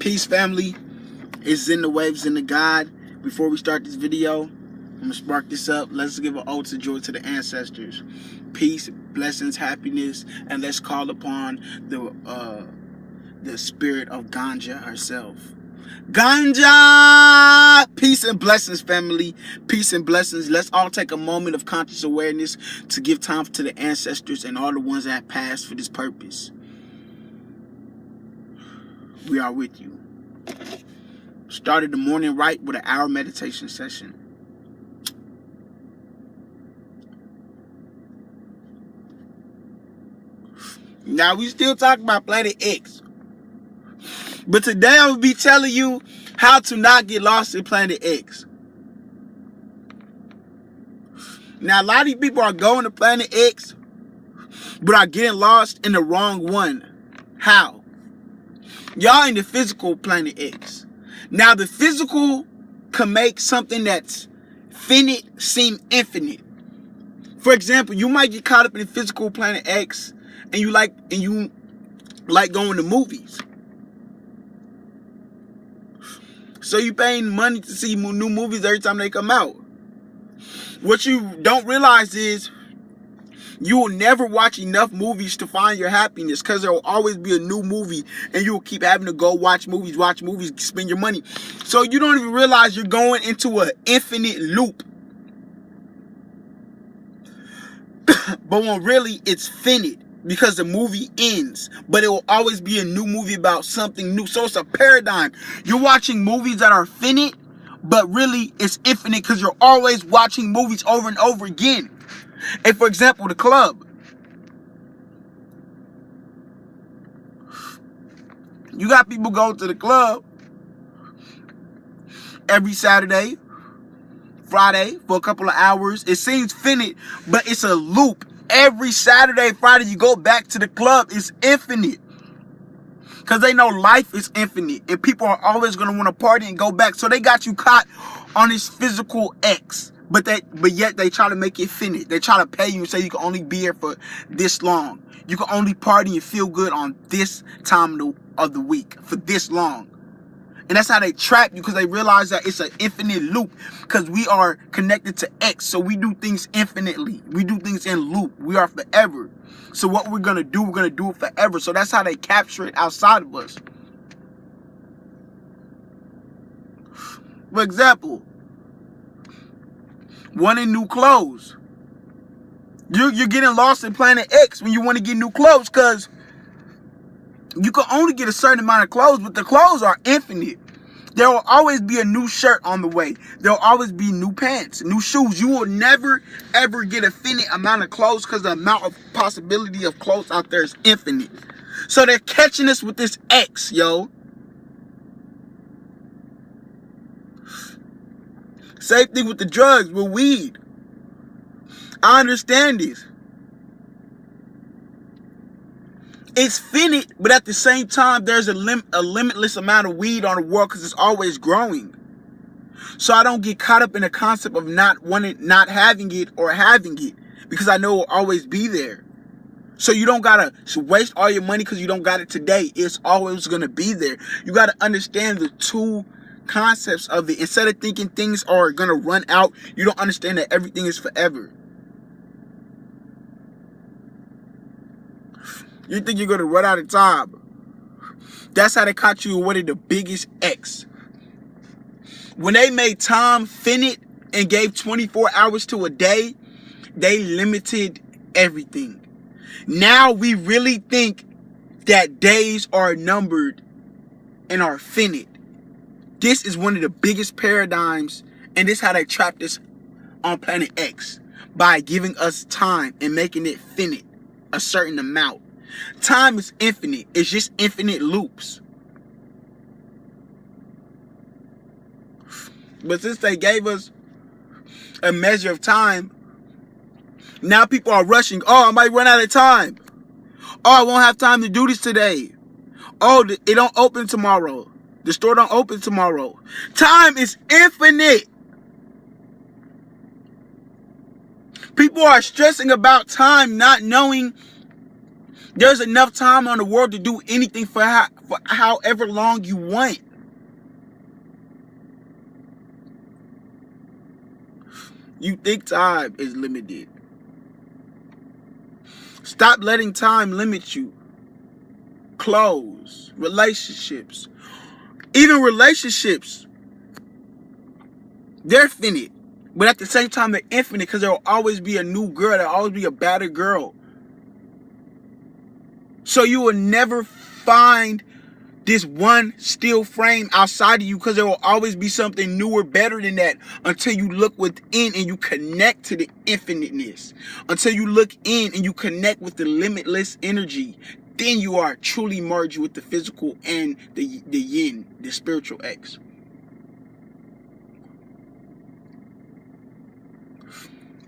Peace, family. It's In the Waves, In the God. Before we start this video, I'm going to spark this up. Let's give an ode to joy to the ancestors. Peace, blessings, happiness, and let's call upon the spirit of Ganja herself. Ganja! Peace and blessings, family. Peace and blessings. Let's all take a moment of conscious awareness to give time to the ancestors and all the ones that have passed for this purpose. We are with you. Started the morning right with an hour meditation session. Now, we still talking about Planet X. But today I will be telling you how to not get lost in Planet X. Now, a lot of these people are going to Planet X, but are getting lost in the wrong one. How? Y'all in the physical Planet X. Now, the physical can make something that's finite seem infinite. For example, you might get caught up in the physical Planet X and you like going to movies. So you paying money to see new movies every time they come out. What you don't realize is you will never watch enough movies to find your happiness, because there will always be a new movie and you will keep having to go watch movies, spend your money. So you don't even realize you're going into an infinite loop. But when really it's finite, because the movie ends, but it will always be a new movie about something new. So it's a paradigm. You're watching movies that are finite, but really it's infinite because you're always watching movies over and over again. And for example, the club. You got people go to the club every Saturday, Friday for a couple of hours. It seems finite, but it's a loop. Every Saturday, Friday, you go back to the club. It's infinite. Because they know life is infinite. And people are always going to want to party and go back. So they got you caught on this physical X. But yet they try to make it finite. They try to pay you and say you can only be here for this long. You can only party and feel good on this time of the week for this long. And that's how they trap you, because they realize that it's an infinite loop, because we are connected to X. So we do things infinitely. We do things in loop. We are forever. So what we're going to do it forever. So that's how they capture it outside of us. For example, wanting new clothes. You're getting lost in Planet X when you want to get new clothes, because you can only get a certain amount of clothes, but the clothes are infinite. There will always be a new shirt on the way. There will always be new pants, new shoes. You will never, ever get a finite amount of clothes, because the amount of possibility of clothes out there is infinite. So they're catching us with this X, yo. Same thing with the drugs, with weed. I understand this. It's finite, but at the same time, there's a limitless amount of weed on the world, because it's always growing. So I don't get caught up in the concept of not having it or having it, because I know it will always be there. So you don't gotta waste all your money because you don't got it today. It's always gonna be there. You gotta understand the two concepts of it. Instead of thinking things are gonna run out, you don't understand that everything is forever. You think you're gonna run out of time. That's how they caught you with one of the biggest X. When they made time finite and gave 24 hours to a day, they limited everything. Now we really think that days are numbered and are finite. This is one of the biggest paradigms, and this is how they trapped us on Planet X, by giving us time and making it finite, a certain amount. Time is infinite. It's just infinite loops. But since they gave us a measure of time, now people are rushing. Oh, I might run out of time. Oh, I won't have time to do this today. Oh, it don't open tomorrow. The store don't open tomorrow. Time is infinite. People are stressing about time, not knowing there's enough time on the world to do anything for for however long you want. You think time is limited. Stop letting time limit you. Clothes, relationships. Even relationships, they're finite. But at the same time, they're infinite because there will always be a new girl. There will always be a better girl. So you will never find this one steel frame outside of you because there will always be something newer, better than that until you look within and you connect to the infiniteness. Until you look in and you connect with the limitless energy. Then you are truly merged with the physical and the yin, the spiritual X.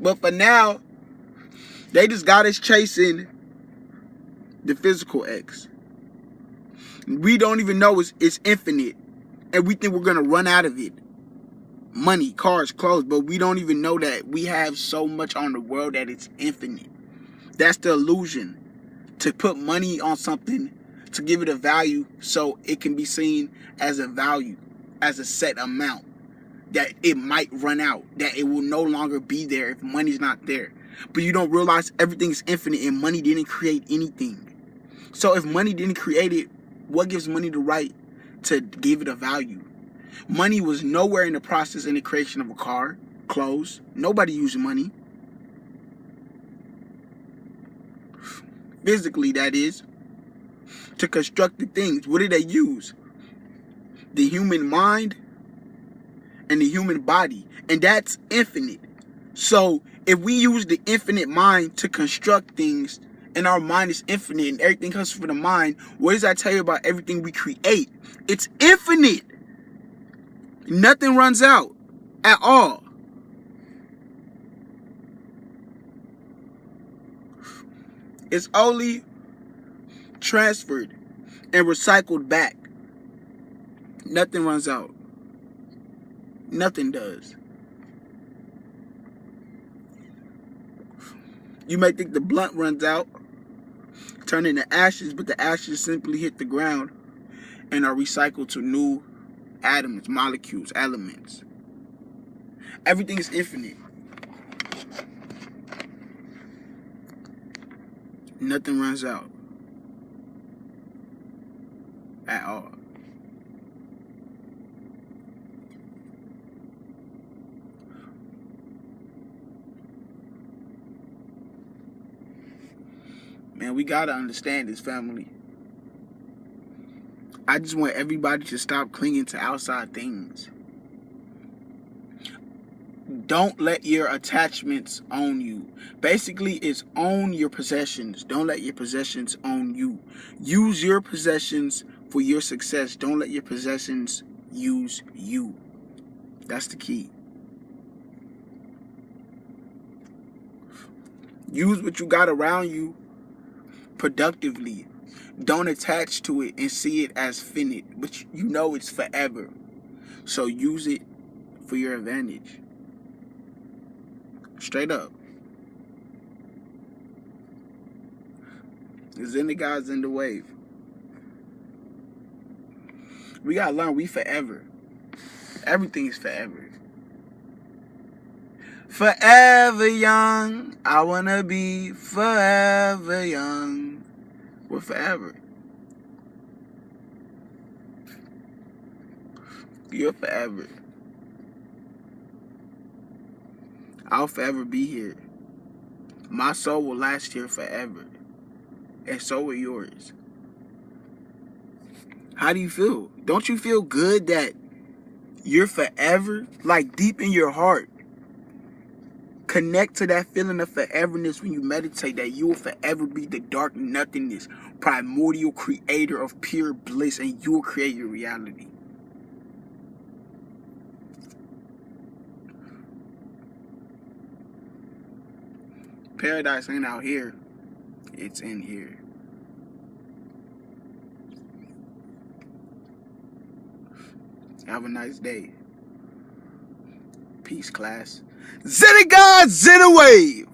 But for now, they just got us chasing the physical X. We don't even know it's infinite. And we think we're going to run out of it. Money, cars, clothes. But we don't even know that we have so much on the world that it's infinite. That's the illusion. To put money on something, to give it a value so it can be seen as a value, as a set amount. That it might run out, that it will no longer be there if money's not there. But you don't realize everything is infinite and money didn't create anything. So if money didn't create it, what gives money the right to give it a value? Money was nowhere in the process in the creation of a car, clothes. Nobody used money. Physically, that is. To construct the things. What did they use? The human mind and the human body, and that's infinite. So if we use the infinite mind to construct things, and our mind is infinite and everything comes from the mind, what does that tell you about everything we create? It's infinite. Nothing runs out at all. It's only transferred and recycled back. Nothing runs out. Nothing does. You may think the blunt runs out, turn into ashes, but the ashes simply hit the ground and are recycled to new atoms, molecules, elements. Everything is infinite. Nothing runs out at all. Man, we gotta understand this, family. I just want everybody to stop clinging to outside things. Don't let your attachments own you. Basically, it's own your possessions. Don't let your possessions own you. Use your possessions for your success. Don't let your possessions use you. That's the key. Use what you got around you productively. Don't attach to it and see it as finite, but you know it's forever. So use it for your advantage. Straight up. Is any guys in the wave? We gotta learn we forever. Everything is forever. Forever young. I wanna be forever young. We're forever. You're forever. I'll forever be here. My soul will last here forever. And so will yours. How do you feel? Don't you feel good that you're forever? Like deep in your heart. Connect to that feeling of foreverness when you meditate, that you will forever be the dark nothingness, primordial creator of pure bliss, and you will create your reality. Paradise ain't out here. It's in here. Have a nice day. Peace, class. Zeta God, Zeta Wave.